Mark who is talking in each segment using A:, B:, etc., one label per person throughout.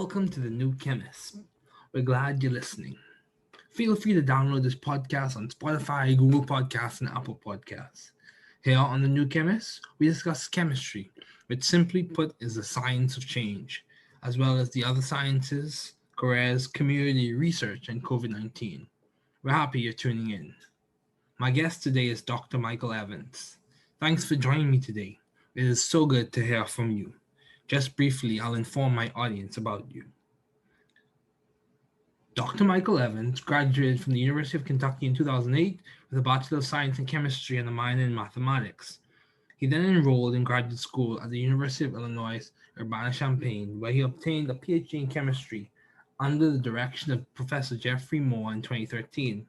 A: welcome to the new Chemist. We're glad you're listening. Feel free to download this podcast on Spotify, Google Podcasts, and Apple Podcasts. Here on the new Chemist, we discuss chemistry, which simply put is the science of change, as well as the other sciences, careers, community research, and COVID 19. We're happy you're tuning in. My guest today is Dr. Michael Evans. Thanks for joining me today. It is so good to hear from you. Just briefly, I'll inform my audience about you. Dr. Michael Evans graduated from the University of Kentucky in 2008 with a Bachelor of Science in Chemistry and a minor in Mathematics. He then enrolled in graduate school at the University of Illinois Urbana-Champaign, where he obtained a PhD in chemistry under the direction of Professor Jeffrey Moore in 2013.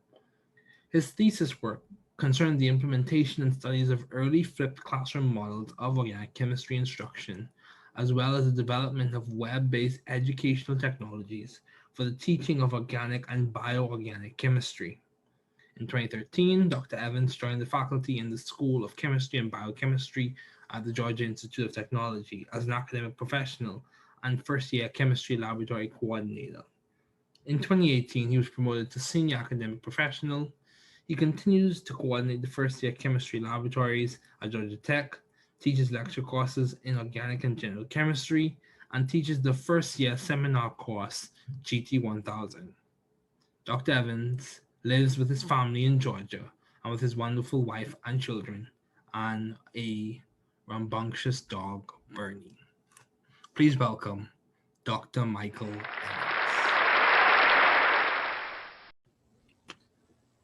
A: His thesis work concerned the implementation and studies of early flipped classroom models of organic chemistry instruction, as well as the development of web-based educational technologies for the teaching of organic and bioorganic chemistry. In 2013, Dr. Evans joined the faculty in the School of Chemistry and Biochemistry at the Georgia Institute of Technology as an academic professional and first-year chemistry laboratory coordinator. In 2018, he was promoted to senior academic professional. He continues to coordinate the first-year chemistry laboratories at Georgia Tech, teaches lecture courses in organic and general chemistry, and teaches the first-year seminar course, GT1000. Dr. Evans lives with his family in Georgia and with his wonderful wife and children and a rambunctious dog, Bernie. Please welcome Dr. Michael Evans.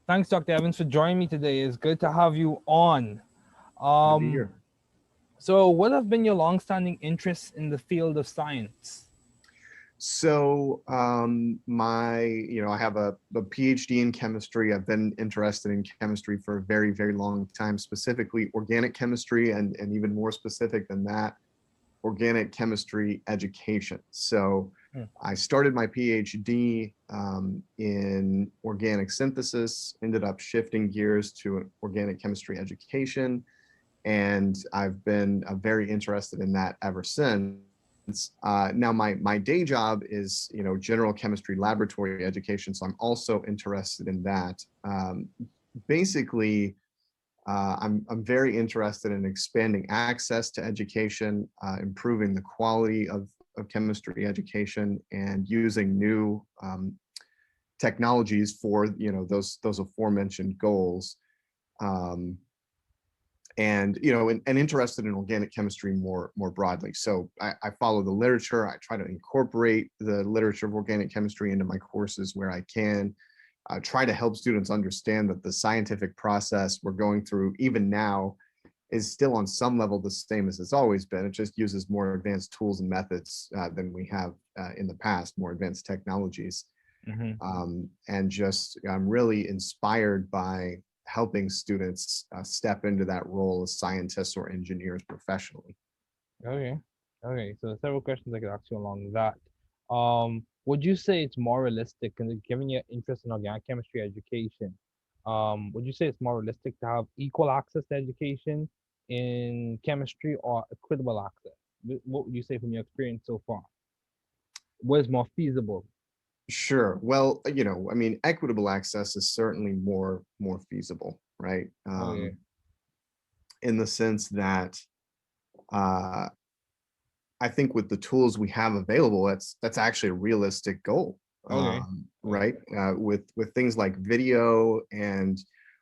A: Thanks, Dr. Evans, for joining me today. It's good to have you on.
B: Good to be here.
A: So, what have been your longstanding interests in the field of science?
B: So, I have a PhD in chemistry. I've been interested in chemistry for a very, very long time, specifically organic chemistry, and even more specific than that, organic chemistry education. So, I started my PhD in organic synthesis, ended up shifting gears to organic chemistry education, and I've been very interested in that ever since. Now my day job is general chemistry laboratory education, so I'm also interested in that. Basically, I'm very interested in expanding access to education, improving the quality of chemistry education, and using new technologies for those aforementioned goals. And interested in organic chemistry more broadly. So I follow the literature. I try to incorporate the literature of organic chemistry into my courses where I can. Try to help students understand that the scientific process we're going through, even now, is still on some level the same as it's always been. It just uses more advanced tools and methods than we have in the past, more advanced technologies. And I'm really inspired by helping students step into that role as scientists or engineers professionally.
A: Okay. So several questions I could ask you along that. Would you say it's more realistic, given your interest in organic chemistry education, would you say it's more realistic to have equal access to education in chemistry or equitable access? What would you say from your experience so far? What is more feasible?
B: Sure. Well, equitable access is certainly more feasible, right? In the sense that I think with the tools we have available, that's actually a realistic goal, right? With things like video and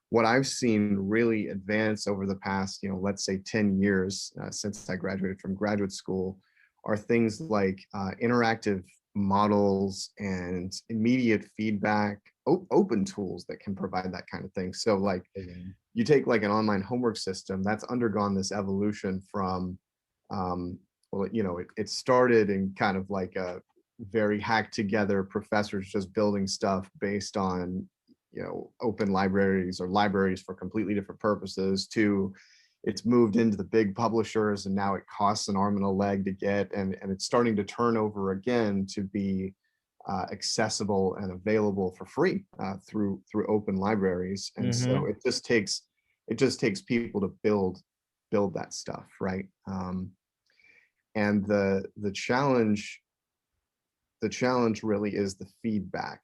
B: what I've seen really advance over the past, let's say 10 years since I graduated from graduate school, are things like interactive models and immediate feedback, open tools that can provide that kind of thing. So like you take like an online homework system that's undergone this evolution from, it started in kind of like a very hacked together professors just building stuff based on, open libraries or libraries for completely different purposes, to it's moved into the big publishers, and now it costs an arm and a leg to get, and it's starting to turn over again to be accessible and available for free through open libraries. And so it just takes people to build that stuff, right? And the challenge The challenge really is the feedback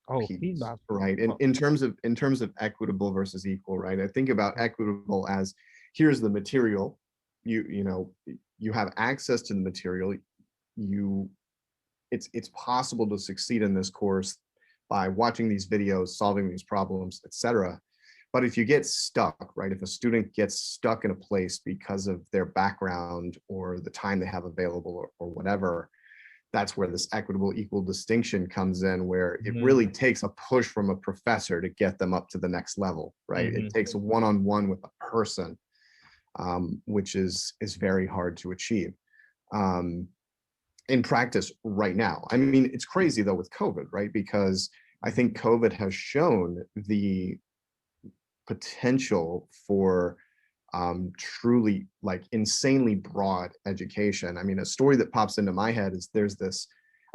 C: Oh,
B: piece,
C: feedback.
B: right?
C: Oh,
B: In terms of equitable versus equal, right? I think about equitable as, here's the material, you know, you have access to the material, you it's possible to succeed in this course by watching these videos, solving these problems, etc. But if you get stuck, right, if a student gets stuck in a place because of their background or the time they have available, or whatever, that's where this equitable equal distinction comes in, where it
C: mhm,
B: really takes a push from a professor to get them up to the next level, right? It
C: mhm.
B: takes a one-on-one with a person, which is very hard to achieve um, in practice right now. I mean, it's crazy though with COVID, right? Because I think COVID has shown the potential for truly like insanely broad education. I mean, a story that pops into my head is there's this,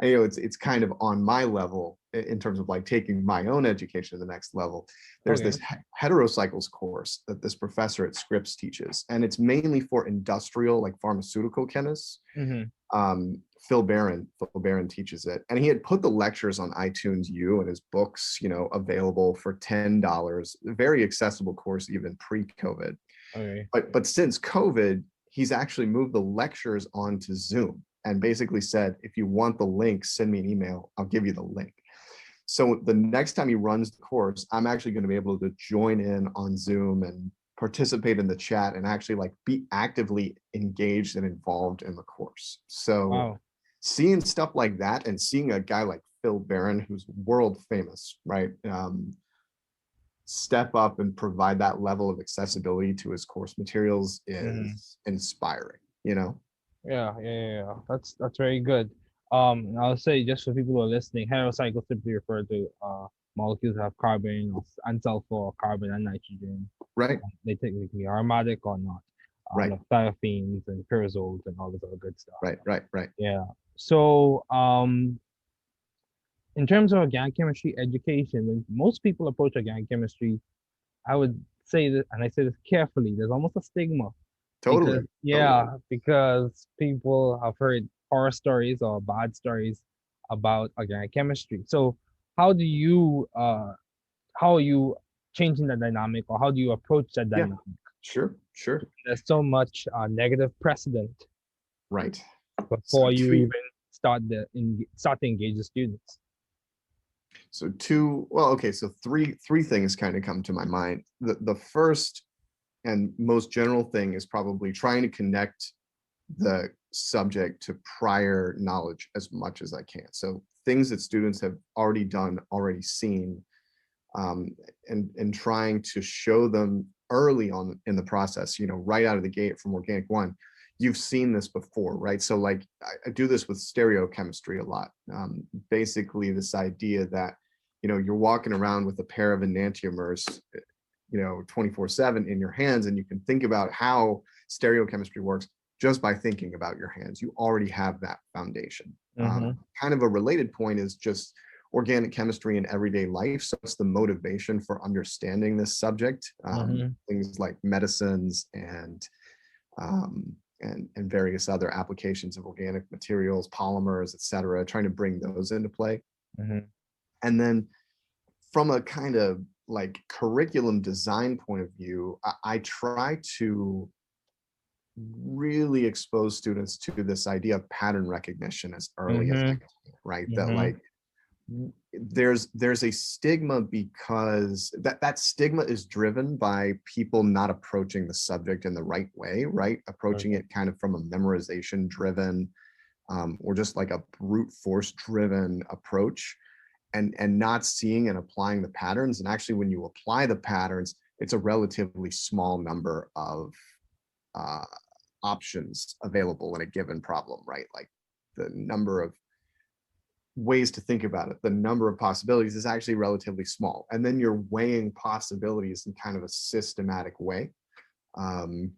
B: you know, it's kind of on my level in terms of like taking my own education to the next level. There's
C: Okay.
B: this heterocycles course that this professor at Scripps teaches, and it's mainly for industrial, like pharmaceutical chemists.
C: Mhm.
B: Phil Barron teaches it, and he had put the lectures on iTunes U and his books, you know, available for $10. Very accessible course even pre-COVID.
C: Okay.
B: But since COVID, he's actually moved the lectures onto Zoom and basically said, if you want the link, send me an email. I'll give you the link. So the next time he runs the course, I'm actually going to be able to join in on Zoom and participate in the chat and actually like be actively engaged and involved in the course. So
C: Wow.
B: seeing stuff like that and seeing a guy like Phil Barron, who's world famous, right? Step up and provide that level of accessibility to his course materials
C: Mhm.
B: is inspiring, you know?
C: Yeah. That's very good. And I'll say just for people who are listening, heterocycles simply refer to molecules that have carbon and sulfur, carbon and nitrogen.
B: Right,
C: They technically are aromatic or not.
B: right,
C: Like thiophene and pyrazoles and all this other good stuff.
B: right.
C: Yeah. So, in terms of organic chemistry education, when most people approach organic chemistry, I would say that, and I say this carefully, there's almost a stigma because,
B: Totally, totally.
C: yeah, because people have heard horror stories or bad stories about organic chemistry. So, how do you, how are you changing the dynamic, or how do you approach that
B: Yeah,
C: dynamic?
B: sure.
C: There's so much negative precedent
B: Right. So
C: before you even start to engage the students.
B: so three things kind of come to my mind. The first and most general thing is probably trying to connect the subject to prior knowledge as much as I can. So things that students have already done, already seen, and trying to show them early on in the process, you know, right out of the gate from Organic One. You've seen this before, right? So like I do this with stereochemistry a lot. Basically this idea that, you know, you're walking around with a pair of enantiomers, you know, 24/7 in your hands, and you can think about how stereochemistry works just by thinking about your hands. You already have that foundation.
C: Mm-hmm.
B: Kind of a related point is just organic chemistry in everyday life. So it's the motivation for understanding this subject,
C: Mm-hmm.
B: things like medicines um, and various other applications of organic materials, polymers, et cetera, trying to bring those into play.
C: Mm-hmm.
B: And then from a kind of like curriculum design point of view, I try to really expose students to this idea of pattern recognition as early as I
C: Mm-hmm.
B: can, right? That
C: Mm-hmm.
B: like there's a stigma because that stigma is driven by people not approaching the subject in the right way, right? Approaching it kind of from a memorization driven or just like a brute force driven approach, and not seeing and applying the patterns. And actually when you apply the patterns, it's a relatively small number of uh, options available in a given problem, right? Like the number of ways to think about it, the number of possibilities is actually relatively small. And then you're weighing possibilities in kind of a systematic way. Um,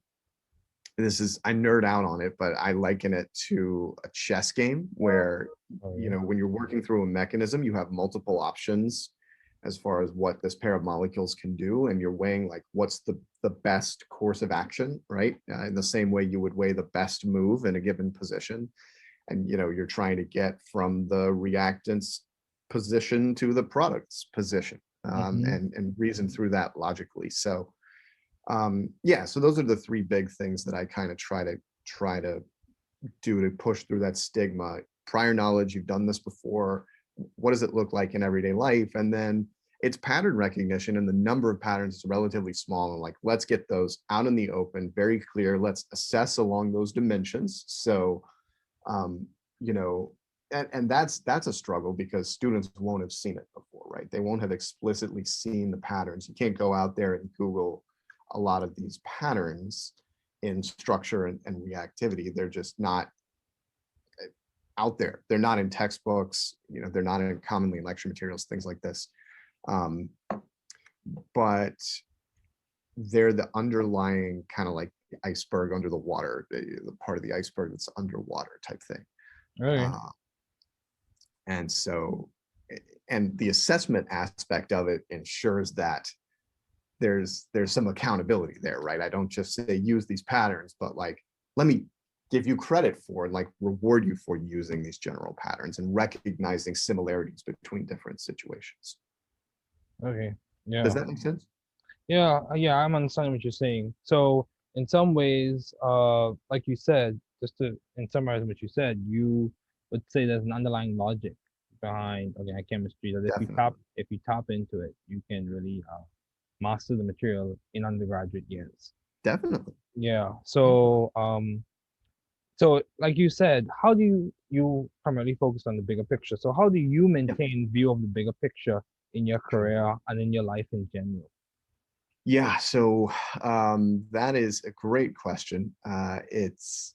B: I nerd out on it, but I liken it to a chess game where,
C: Oh,
B: you
C: yeah.
B: know, when you're working through a mechanism, you have multiple options as far as what this pair of molecules can do. And you're weighing like, what's the best course of action, right? In the same way you would weigh the best move in a given position. and you're trying to get from the reactant's position to the product's position,
C: Mm-hmm.
B: and reason through that logically. So yeah, so those are the three big things that I kind of try to do to push through that stigma. Prior knowledge, you've done this before. What does it look like in everyday life? And then it's pattern recognition, and the number of patterns is relatively small. And like, let's get those out in the open, very clear. Let's assess along those dimensions. So, um, you know, and that's a struggle because students won't have seen it before, right? They won't have explicitly seen the patterns. You can't go out there and Google a lot of these patterns in structure and reactivity. They're just not out there. They're not in textbooks, they're not in commonly in lecture materials, things like this. Um, but they're the underlying kind of like the iceberg under the water, the part of the iceberg that's underwater type thing.
C: Okay.
B: Uh, and so, and the assessment aspect of it ensures that there's some accountability there, right? I don't just say use these patterns, but like, let me give you credit for and like reward you for using these general patterns and recognizing similarities between different situations.
C: Okay. Yeah.
B: Does that make sense?
C: Yeah, I'm understanding what you're saying. So in some ways, like you said, just to in summarize what you said, you would say there's an underlying logic behind organic chemistry that
B: Definitely.
C: if you tap into it, you can really master the material in undergraduate years.
B: Definitely.
C: Yeah. So like you said, how do you primarily focus on the bigger picture? So how do you
B: Yeah.
C: maintain view of the bigger picture in your
B: Sure.
C: career and in your life in general?
B: Yeah, so that is a great question. It's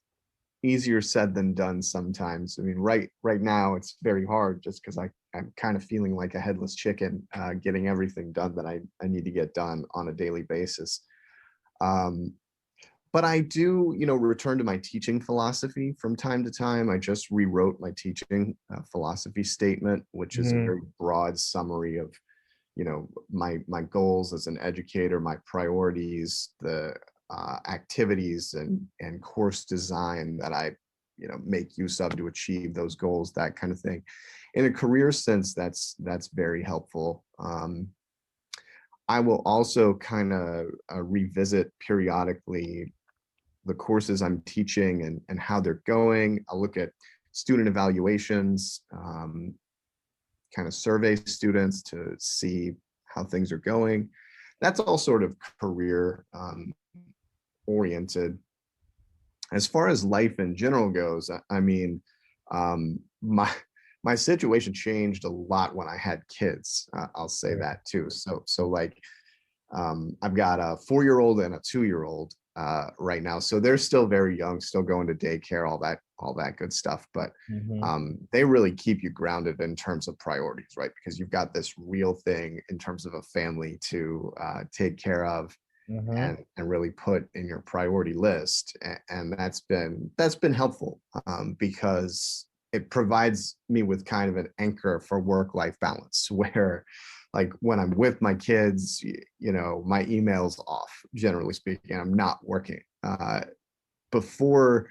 B: easier said than done sometimes. I mean, right now it's very hard just because I'm kind of feeling like a headless chicken, getting everything done that I need to get done on a daily basis. Um, but I do, return to my teaching philosophy from time to time. I just rewrote my teaching philosophy statement, which is a
C: Mm-hmm.
B: very broad summary of my goals as an educator, my priorities, the activities and course design that I make use of to achieve those goals, that kind of thing. In a career sense, that's very helpful. I will also kind of revisit periodically the courses I'm teaching and how they're going. I'll look at student evaluations, kind of survey students to see how things are going. That's all sort of career oriented. As far as life in general goes, I mean, my situation changed a lot when I had kids. I'll say
C: Okay.
B: that too. So like, I've got a 4-year-old and a 2-year-old right now, so they're still very young, still going to daycare, all that good stuff. But
C: Mm-hmm.
B: they really keep you grounded in terms of priorities, right? Because you've got this real thing in terms of a family to take care of
C: Mm-hmm.
B: and really put in your priority list, and that's been helpful, because it provides me with kind of an anchor for work-life balance where like when I'm with my kids, my email's off, generally speaking. I'm not working. Before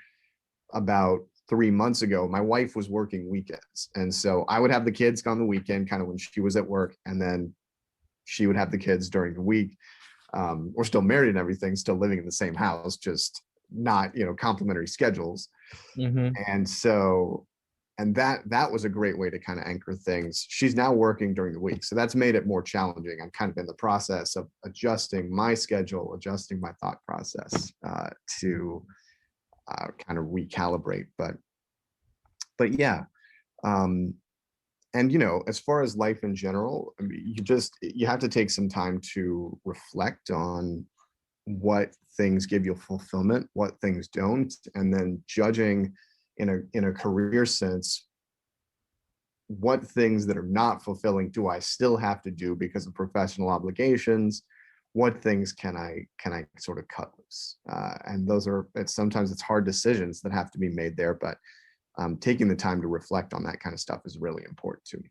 B: about 3 months ago, my wife was working weekends. And so I would have the kids on the weekend, kind of when she was at work, and then she would have the kids during the week. We're still married and everything, still living in the same house, just not, complementary schedules.
C: Mm-hmm.
B: And so, and that was a great way to kind of anchor things. She's now working during the week, so that's made it more challenging. I'm kind of in the process of adjusting my schedule, adjusting my thought process to kind of recalibrate. But yeah, um, and as far as life in general, I mean, you have to take some time to reflect on what things give you fulfillment, what things don't, and then judging in a career sense what things that are not fulfilling do I still have to do because of professional obligations. What things can I sort of cut loose, and those are sometimes it's hard decisions that have to be made there, but taking the time to reflect on that kind of stuff is really important to me.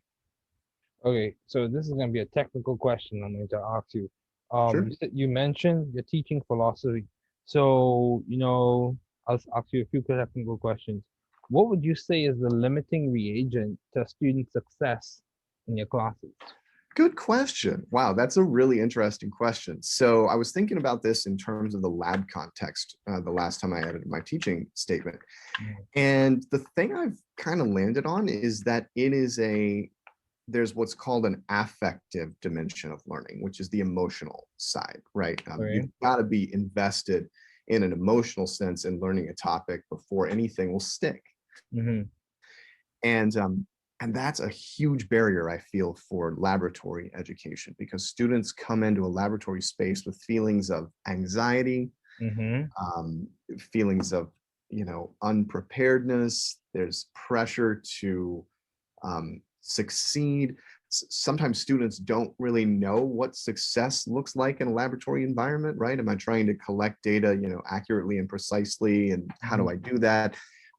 C: Okay, so this is going to be a technical question I'm going to ask you.
B: Sure.
C: You mentioned you're teaching philosophy. So, I'll ask you a few technical questions. what would you say is the limiting reagent to student success in your classes?
B: Good question. Wow, that's a really interesting question. So I was thinking about this in terms of the lab context the last time I edited my teaching statement.
C: Mm.
B: And the thing I've kind of landed on is that there's what's called an affective dimension of learning, which is the emotional side, right?
C: Okay.
B: You've got to be invested in an emotional sense in learning a topic before anything will stick.
C: Mm-hmm.
B: And that's a huge barrier, I feel, for laboratory education, because students come into a laboratory space with feelings of anxiety,
C: Mm-hmm.
B: feelings of, unpreparedness. There's pressure to succeed. Sometimes students don't really know what success looks like in a laboratory environment, right? Am I trying to collect data, accurately and precisely? And how do I do that?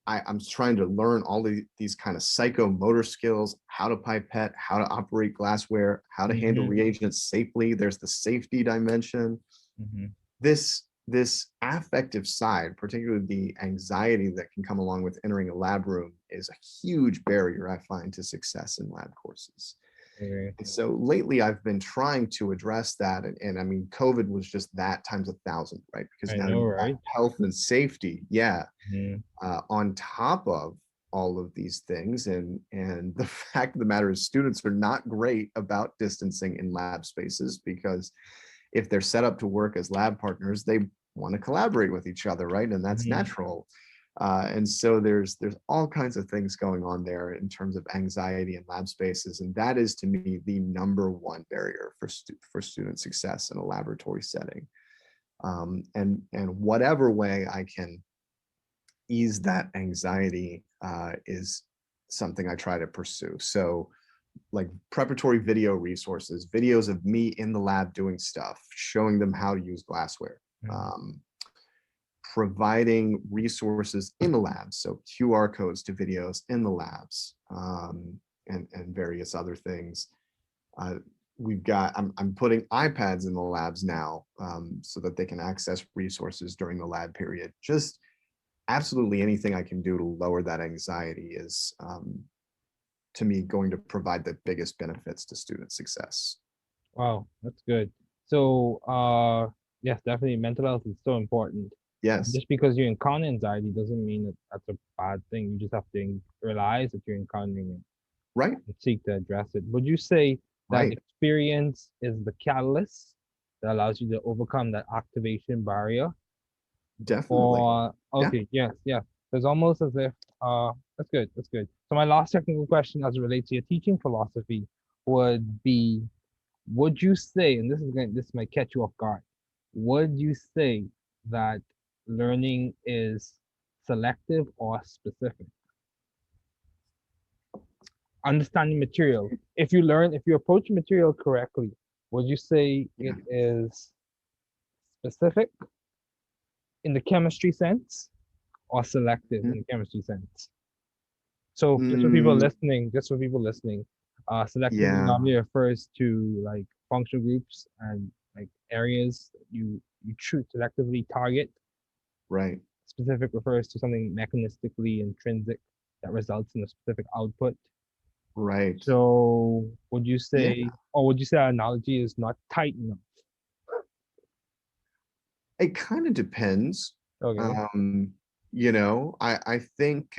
B: I'm trying to learn all these kind of psychomotor skills, how to pipette, how to operate glassware, how to handle
C: Mm-hmm.
B: reagents safely. There's the safety dimension.
C: Mm-hmm.
B: This affective side, particularly the anxiety that can come along with entering a lab room, is a huge barrier, I find, to success in lab courses.
C: Okay.
B: And so lately I've been trying to address that. And I mean, COVID was just that times 1,000, right? Because
C: I
B: now
C: know,
B: you've got
C: right?
B: health and safety. Yeah.
C: Mm-hmm.
B: On top of all of these things. And the fact of the matter is, students are not great about distancing in lab spaces, because if they're set up to work as lab partners, they want to collaborate with each other, right? And that's
C: Mm-hmm.
B: natural. And so there's all kinds of things going on there in terms of anxiety in lab spaces, and that is, to me, the number one barrier for student success in a laboratory setting. And whatever way I can ease that anxiety is something I try to pursue. So, like preparatory video resources, videos of me in the lab doing stuff, showing them how to use glassware, um, providing resources in the labs, so QR codes to videos in the labs, and various other things. Uh, I'm putting iPads in the labs now, so that they can access resources during the lab period. Just absolutely anything I can do to lower that anxiety is, to me, going to provide the biggest benefits to student success.
C: Wow, that's good. So, yes, definitely mental health is so important.
B: Yes,
C: Just because you encounter anxiety doesn't mean that that's a bad thing. You just have to realize that you're encountering it
B: right,
C: and seek to address it. Would you say that
B: right,
C: experience is the catalyst that allows you to overcome that activation barrier?
B: definitely.
C: Or
B: Yeah,
C: okay, yes, yeah. It's almost as if that's good, that's good. So my last technical question as it relates to your teaching philosophy would be, would you say, and this might catch you off guard, would you say that learning is selective or specific? Understanding material. If you approach material correctly, would you say
B: yeah.
C: it is specific in the chemistry sense or selective in
B: Mhm.
C: the chemistry sense? So
B: Mm,
C: just for people listening, selectively
B: yeah,
C: normally refers to like functional groups and like areas that you choose selectively target.
B: right,
C: Specific refers to something mechanistically intrinsic that results in a specific output.
B: right.
C: So
B: Yeah,
C: would you say our analogy is not tight enough?
B: it kind of depends.
C: Okay.
B: Um, I think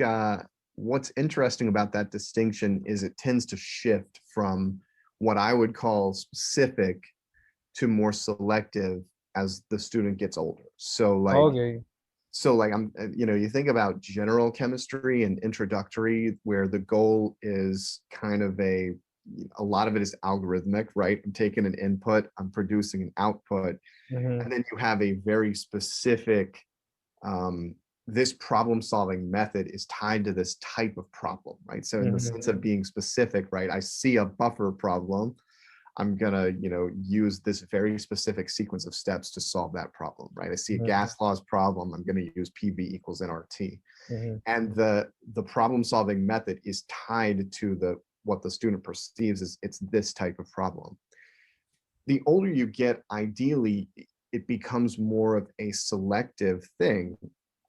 B: what's interesting about that distinction is it tends to shift from what I would call specific to more selective as the student gets older.
C: Okay.
B: You think about general chemistry and introductory, where the goal is kind of a lot of it is algorithmic, right? I'm taking an input, I'm producing an output,
C: Mm-hmm.
B: and then you have a very specific, um, this problem solving method is tied to this type of problem, right? So in the
C: Mm-hmm.
B: sense of being specific, right, I see a buffer problem, I'm gonna, use this very specific sequence of steps to solve that problem, right? I see a
C: Mm-hmm.
B: gas laws problem, I'm gonna use PV equals nRT.
C: Mm-hmm.
B: And the problem solving method is tied to what the student perceives as it's this type of problem. The older you get, ideally, it becomes more of a selective thing,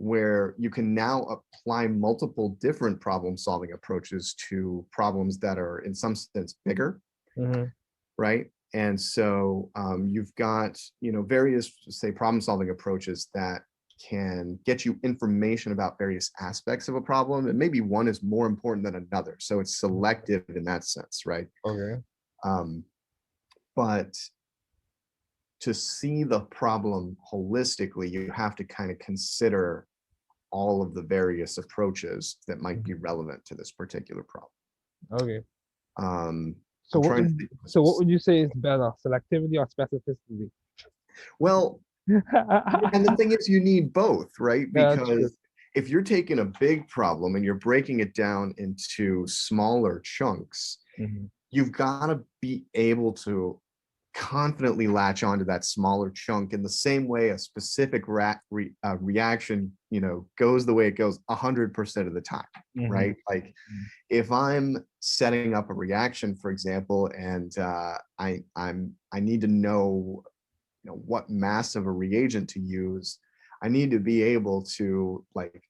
B: where you can now apply multiple different problem solving approaches to problems that are in some sense bigger, right? And so you've got, various, say, problem solving approaches that can get you information about various aspects of a problem, and maybe one is more important than another. So it's selective in that sense, right?
C: Okay.
B: But to see the problem holistically, you have to kind of consider all of the various approaches that might be relevant to this particular problem.
C: Okay.
B: So
C: what would you say is better, selectivity or specificity?
B: Well, and the thing is, you need both, right? Because if you're taking a big problem and you're breaking it down into smaller chunks, you've got to be able to confidently latch onto that smaller chunk in the same way a specific reaction, goes the way it goes 100% of the time, right? Like if I'm setting up a reaction, for example, and I need to know, what mass of a reagent to use, I need to be able to like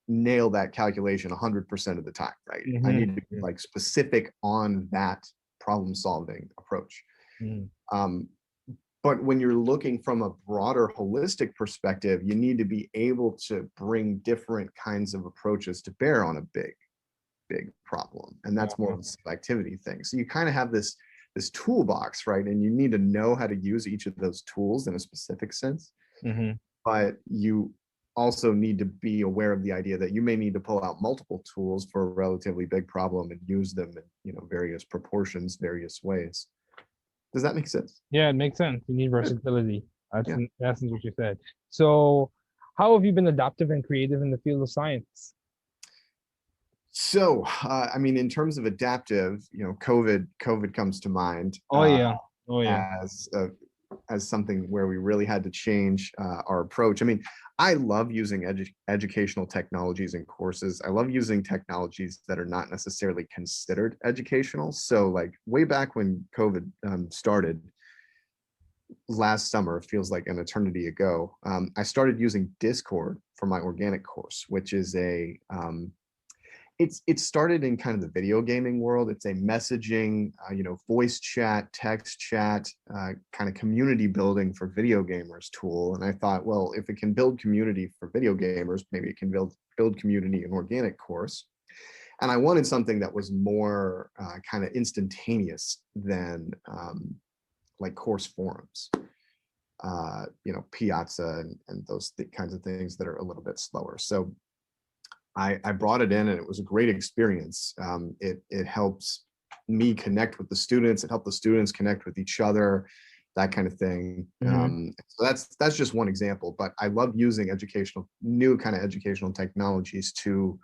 B: nail that calculation 100% of the time, right? I need to be like specific on that problem solving approach. But when you're looking from a broader holistic perspective, you need to be able to bring different kinds of approaches to bear on a big problem. And that's more of a selectivity thing. So you kind of have this toolbox, right? And you need to know how to use each of those tools in a specific sense. But you also need to be aware of the idea that you may need to pull out multiple tools for a relatively big problem and use them in, various proportions, various ways. Does that make sense?
C: Yeah, it makes sense. You need versatility. That's in essence what you said. So how have you been adaptive and creative in the field of science?
B: So, in terms of adaptive, COVID comes to mind. As something where we really had to change our approach. I love using educational technologies in courses. I love using technologies that are not necessarily considered educational. So like way back when COVID started last summer, feels like an eternity ago, I started using Discord for my organic course, which is it started in kind of the video gaming world. It's a messaging, voice chat, text chat, kind of community building for video gamers tool. And I thought, well, if it can build community for video gamers, maybe it can build community in organic course. And I wanted something that was more kind of instantaneous than like course forums, Piazza and those kinds of things that are a little bit slower. So I brought it in and it was a great experience. It helps me connect with the students. It helped the students connect with each other, that kind of thing. So that's just one example, but I love using new kind of educational technologies to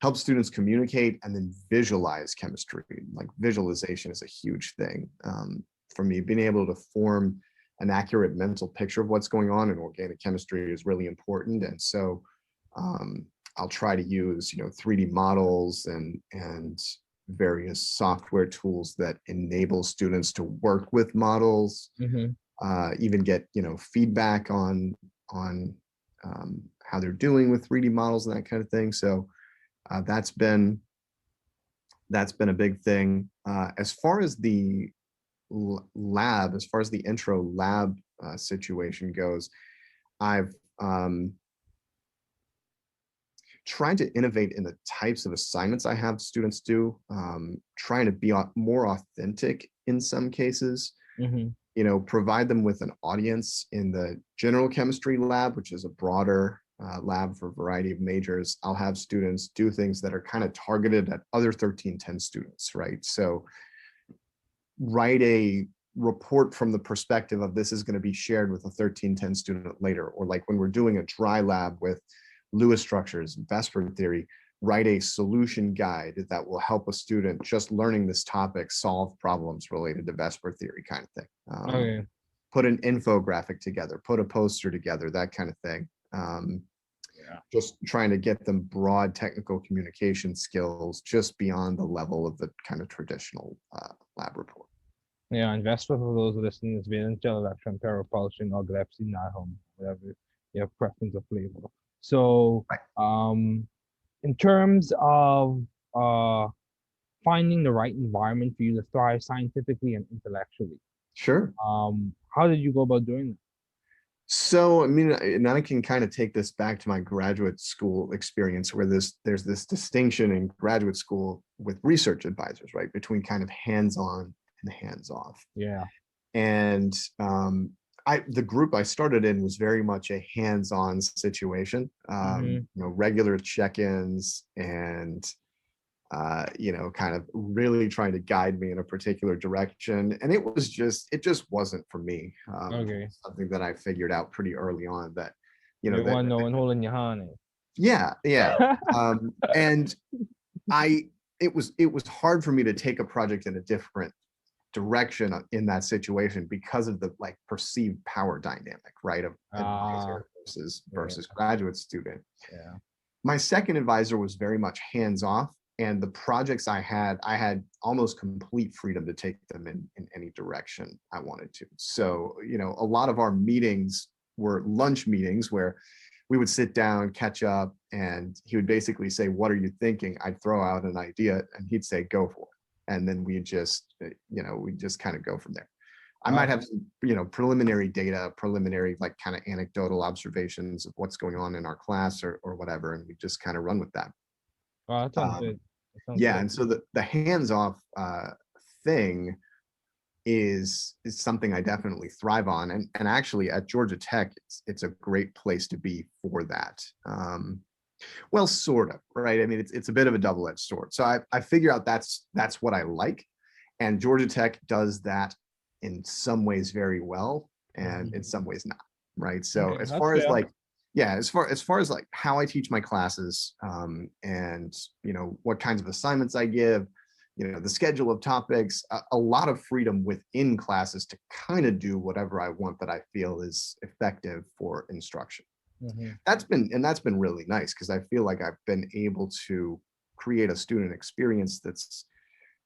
B: help students communicate and then visualize chemistry. Like visualization is a huge thing for me. Being able to form an accurate mental picture of what's going on in organic chemistry is really important. And so I'll try to use 3D models and various software tools that enable students to work with models, even get feedback on how they're doing with 3D models and that kind of thing. So that's been a big thing. As far as the lab, as far as the intro lab situation goes, I've trying to innovate in the types of assignments I have students do, trying to be more authentic in some cases, provide them with an audience in the general chemistry lab, which is a broader lab for a variety of majors. I'll have students do things that are kind of targeted at other 1310 students, right? So write a report from the perspective of this is going to be shared with a 1310 student later, or like when we're doing a dry lab with Lewis structures, Vesper theory, write a solution guide that will help a student just learning this topic solve problems related to Vesper theory kind of thing. Put an infographic together, put a poster together, that kind of thing. Just trying to get them broad technical communication skills just beyond the level of the kind of traditional lab report.
C: Yeah, and Vesper, for those listening, is Valential electron pair propulsion or Glepsy Nahum, whatever your preference of flavor. So,
B: Right.
C: in terms of finding the right environment for you to thrive scientifically and intellectually,
B: Sure.
C: how did you go about doing that?
B: So, I mean, and I can kind of take this back to my graduate school experience where there's this distinction in graduate school with research advisors, right? Between kind of hands-on and hands-off.
C: Yeah.
B: And the group I started in was very much a hands-on situation.
C: Mhm.
B: Regular check-ins and kind of really trying to guide me in a particular direction. And it just wasn't for me.
C: Okay.
B: Something that I figured out pretty early on that,
C: You
B: that
C: want no one holding your hand.
B: yeah, yeah. And it was hard for me to take a project in a different direction in that situation because of the like perceived power dynamic, right? Of advisor versus graduate student.
C: Yeah.
B: My second advisor was very much hands off, and the projects I had almost complete freedom to take them in any direction I wanted to. So, a lot of our meetings were lunch meetings where we would sit down, catch up, and he would basically say, "What are you thinking?" I'd throw out an idea, and he'd say, "Go for it." And then we just kind of go from there. I might have some, preliminary data, preliminary like kind of anecdotal observations of what's going on in our class or whatever, and we just kind of run with that.
C: Well, that sounds good. That sounds
B: Yeah,
C: good.
B: and so the hands-off thing is something I definitely thrive on, and actually at Georgia Tech, it's a great place to be for that. Well, sort of, right? I mean, it's a bit of a double-edged sword. So I figure out that's what I like, and Georgia Tech does that in some ways very well, and in some ways not, right? So
C: Okay,
B: as
C: that's
B: far as
C: fair.
B: like, yeah, as far as like how I teach my classes, and what kinds of assignments I give, the schedule of topics, a lot of freedom within classes to kind of do whatever I want that I feel is effective for instruction.
C: Mhm.
B: That's been really nice because I feel like I've been able to create a student experience that's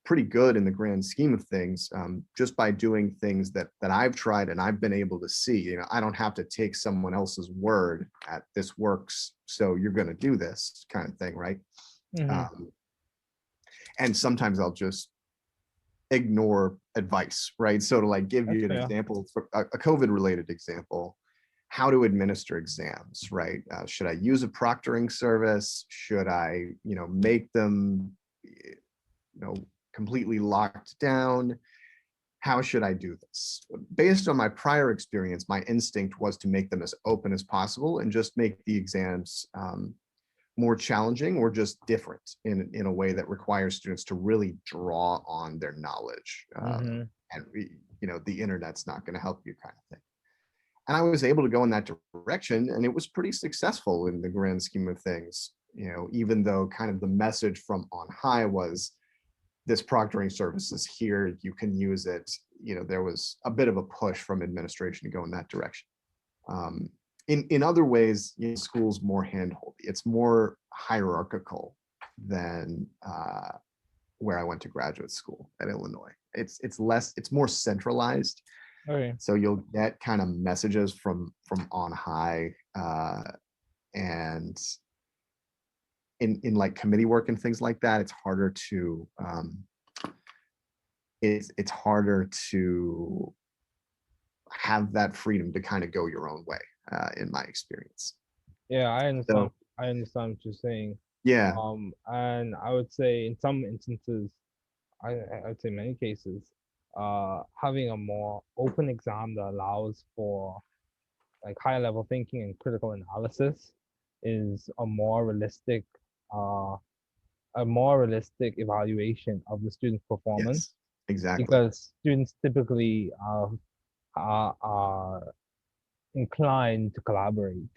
B: pretty good in the grand scheme of things, just by doing things that I've tried and I've been able to see. I don't have to take someone else's word at this works, so you're going to do this kind of thing, right?
C: Mhm.
B: And sometimes I'll just ignore advice, right? So to like give
C: That's
B: you an
C: fair.
B: example, a COVID related example, how to administer exams, right? Should I use a proctoring service? Should I, make them, completely locked down? How should I do this? Based on my prior experience, my instinct was to make them as open as possible and just make the exams more challenging or just different in a way that requires students to really draw on their knowledge.
C: Mhm.
B: And the internet's not going to help you, kind of thing. And I was able to go in that direction, and it was pretty successful in the grand scheme of things. Even though kind of the message from on high was this proctoring service is here, you can use it. There was a bit of a push from administration to go in that direction. In other ways, school's more handholdy. It's more hierarchical than where I went to graduate school at Illinois. It's more centralized.
C: Okay.
B: So you'll get kind of messages from on high, and in like committee work and things like that, it's harder to have that freedom to kind of go your own way, in my experience.
C: Yeah, I understand.
B: So
C: I understand what you're saying.
B: yeah,
C: And I would say in some instances, I'd say many cases, having a more open exam that allows for like higher level thinking and critical analysis is uh, a more realistic evaluation of the student's performance
B: yes, exactly.
C: because students typically are inclined to collaborate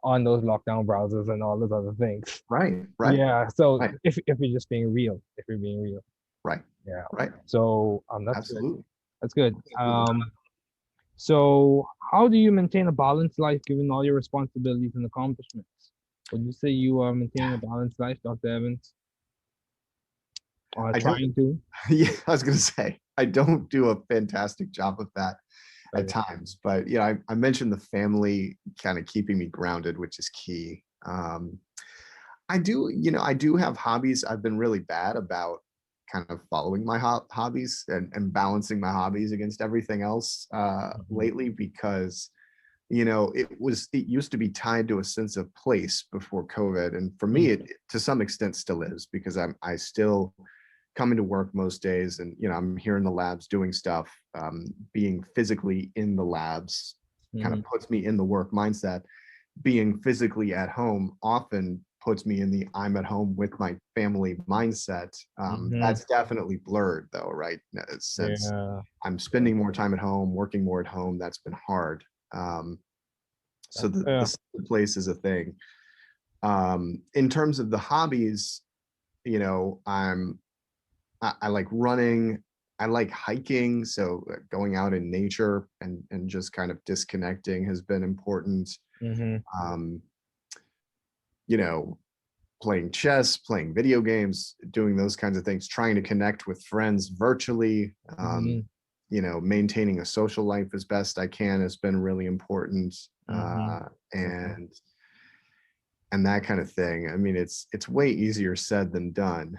C: on those lockdown browsers and all those other things.
B: Right, right,
C: Yeah. So
B: right,
C: if you're just being real, if you're being real,
B: right,
C: yeah.
B: right.
C: So that's good.
B: Absolutely,
C: That's good.
B: absolutely.
C: So how do you maintain a balanced life given all your responsibilities and accomplishments? Would you say you are maintaining a balanced life, Dr. Evans, or
B: I don't.
C: trying to?
B: Yeah, I was gonna say I don't do a fantastic job of that. at times. But yeah, I mentioned the family kind of keeping me grounded, which is key. I do have hobbies. I've been really bad about kind of following my hobbies and balancing my hobbies against everything else lately, because it used to be tied to a sense of place before COVID, and for me it to some extent still is, because I still coming to work most days, and I'm here in the labs doing stuff. Being physically in the labs kind of puts me in the work mindset. Being physically at home often puts me in the I'm at home with my family mindset. That's definitely blurred though, right? Since I'm spending more time at home, working more at home, that's been hard. So the place is a thing. In terms of the hobbies, I like running. I like hiking. So going out in nature and just kind of disconnecting has been important. Playing chess, playing video games, doing those kinds of things, trying to connect with friends virtually, maintaining a social life as best I can has been really important. And that kind of thing. I mean, it's way easier said than done.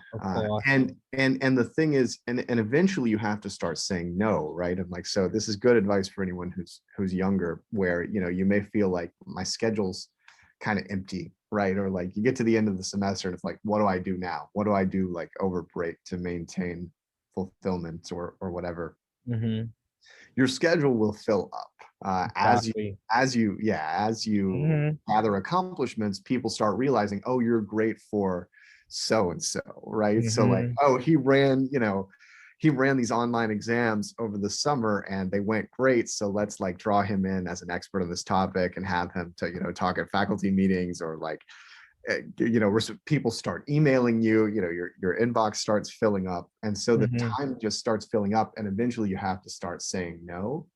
B: And the thing is, and eventually you have to start saying no, right? And like, so this is good advice for anyone who's younger, where you may feel like my schedule's kind of empty, right? Or like you get to the end of the semester and it's like, what do I do now? What do I do like over break to maintain fulfillment or whatever? Your schedule will fill up as you gather accomplishments. People start realizing, oh, you're great for so and so, right? So like, oh, he ran these online exams over the summer and they went great, so let's like draw him in as an expert on this topic and have him to talk at faculty meetings, or like people start emailing you, your inbox starts filling up, and so the time just starts filling up, and eventually you have to start saying no.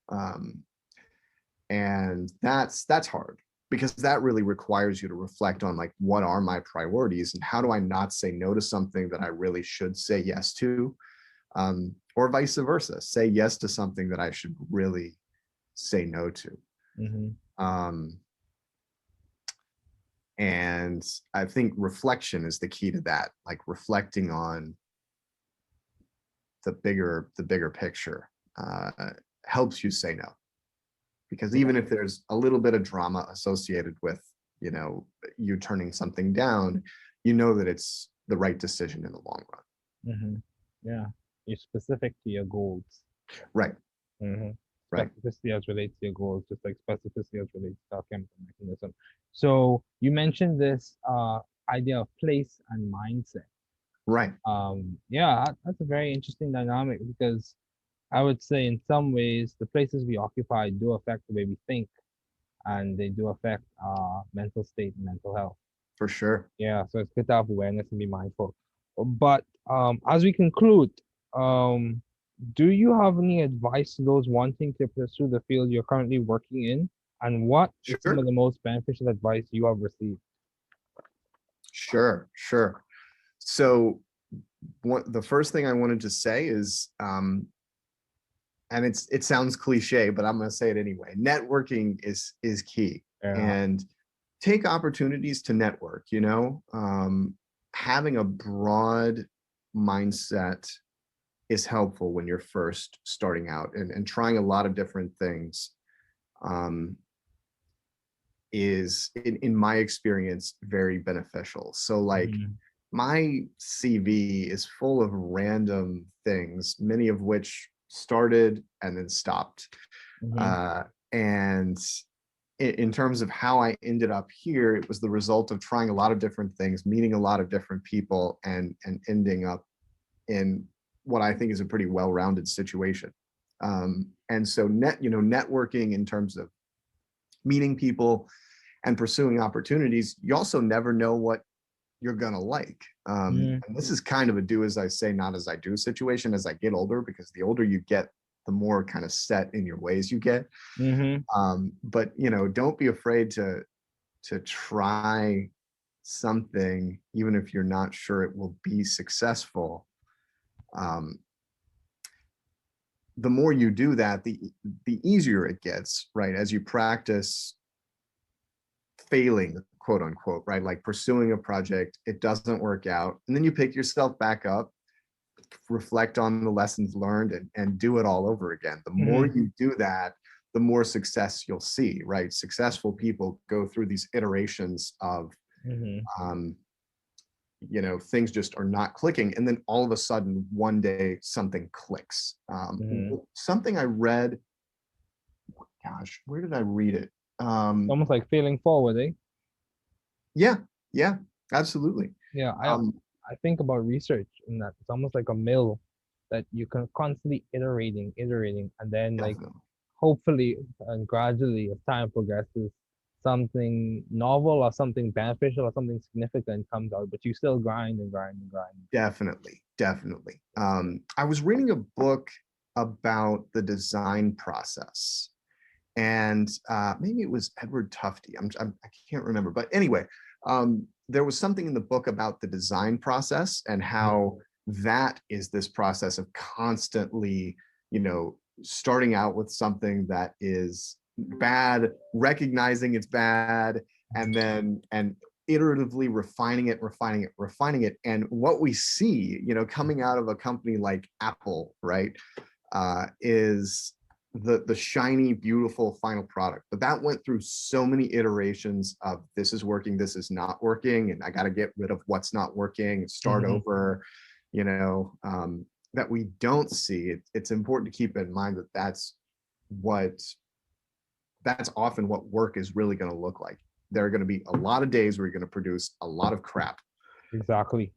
B: And that's hard, because that really requires you to reflect on like, what are my priorities and how do I not say no to something that I really should say yes to, or vice versa, say yes to something that I should really say no to. And I think reflection is the key to that, like reflecting on the bigger picture helps you say no. Because even if there's a little bit of drama associated with, you turning something down, that it's the right decision in the long run.
C: Yeah, you're specific to your goals.
B: Right. Right.
C: Specificity as relates to your goals, just like specificity as relates to our chemical mechanism. So you mentioned this idea of place and mindset.
B: Right.
C: Yeah, that's a very interesting dynamic, because I would say in some ways the places we occupy do affect the way we think, and they do affect our mental state and mental health.
B: For sure.
C: Yeah, so it's good to have awareness and be mindful. But as we conclude, do you have any advice to those wanting to pursue the field you're currently working in? And what is some of the most beneficial advice you have received?
B: Sure. So the first thing I wanted to say is, and it sounds cliche, but I'm going to say it anyway. Networking is key. And take opportunities to network. Having a broad mindset is helpful when you're first starting out, and trying a lot of different things is, in my experience, very beneficial. So like, my CV is full of random things, many of which started and then stopped. And in terms of how I ended up here, it was the result of trying a lot of different things, meeting a lot of different people, and ending up in what I think is a pretty well-rounded situation. And so networking in terms of meeting people and pursuing opportunities, you also never know what you're gonna like. And this is kind of a do as I say, not as I do situation as I get older, because the older you get, the more kind of set in your ways you get. But don't be afraid to try something, even if you're not sure it will be successful. the more you do that, the easier it gets, right? As you practice failing, quote unquote, right? Like pursuing a project, it doesn't work out. And then you pick yourself back up, reflect on the lessons learned, and do it all over again. The more you do that, the more success you'll see, right? Successful people go through these iterations of, you know, things just are not clicking. And then all of a sudden, one day, something clicks. Something I read, gosh, where did I read it?
C: Almost like failing forward, eh?
B: Yeah, absolutely.
C: Yeah, I think about research in that it's almost like a mill that you can constantly iterating, and then like
B: Definitely.
C: hopefully and gradually as time progresses, something novel or something beneficial or something significant comes out, but you still grind and grind and grind.
B: Definitely. I was reading a book about the design process, and maybe it was Edward Tufte. I can't remember, but anyway, there was something in the book about the design process and how that is this process of constantly, you know, starting out with something that is bad, recognizing it's bad, and then iteratively refining it. And what we see, you know, coming out of a company like Apple, right, is the shiny, beautiful final product. But that went through so many iterations of this is working, this is not working, and I got to get rid of what's not working and start over, you know, that we don't see. It's important to keep in mind that that's often what work is really going to look like. There are going to be a lot of days where you're going to produce a lot of crap.
C: Exactly.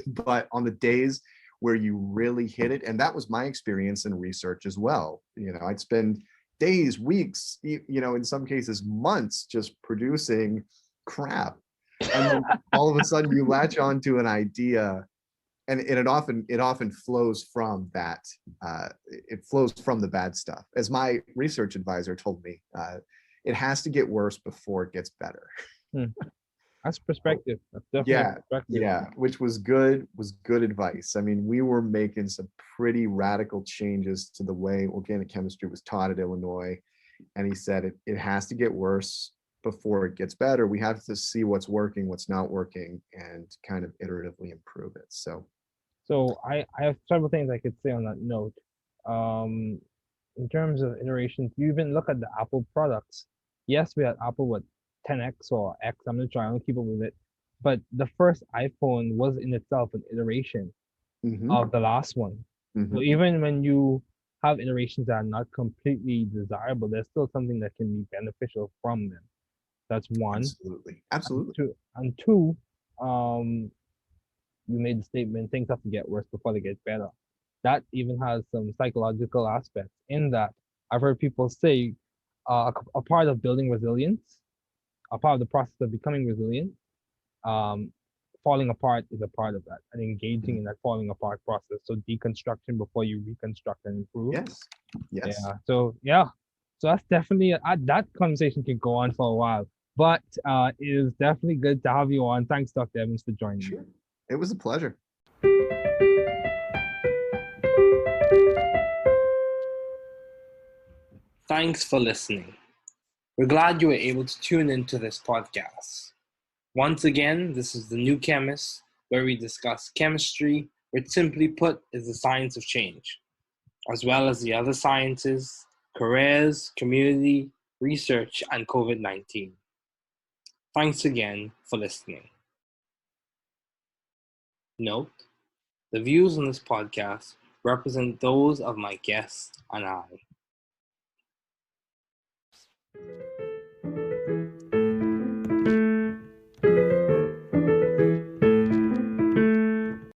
B: But on the days where you really hit it, and that was my experience in research as well, you know, I'd spend days, weeks, you know, in some cases months just producing crap, and then all of a sudden you latch onto an idea, and it often flows from that. It flows from the bad stuff. As my research advisor told me, it has to get worse before it gets better.
C: That's perspective. That's definitely perspective.
B: Yeah, which was good advice. I mean, we were making some pretty radical changes to the way organic chemistry was taught at Illinois. And he said it has to get worse before it gets better. We have to see what's working, what's not working, and kind of iteratively improve it.
C: So I have several things I could say on that note. In terms of iterations, you even look at the Apple products. Yes, we had Apple with 10x or X. I'm gonna try and keep up with it. But the first iPhone was in itself an iteration of the last one. So even when you have iterations that are not completely desirable, there's still something that can be beneficial from them. That's one.
B: Absolutely.
C: And two, you made the statement things have to get worse before they get better. That even has some psychological aspects in that I've heard people say a part of building resilience, a part of the process of becoming resilient, falling apart is a part of that, and engaging in that falling apart process. So deconstruction before you reconstruct and improve.
B: Yes.
C: Yeah. So that's definitely that conversation can go on for a while, but it is definitely good to have you on. Thanks, Dr. Evans, for joining me.
B: It was a pleasure.
A: Thanks for listening. We're glad you were able to tune into this podcast. Once again, this is The New Chemist, where we discuss chemistry, which simply put is the science of change, as well as the other sciences, careers, community, research, and COVID-19. Thanks again for listening. Note, the views on this podcast represent those of my guests and I.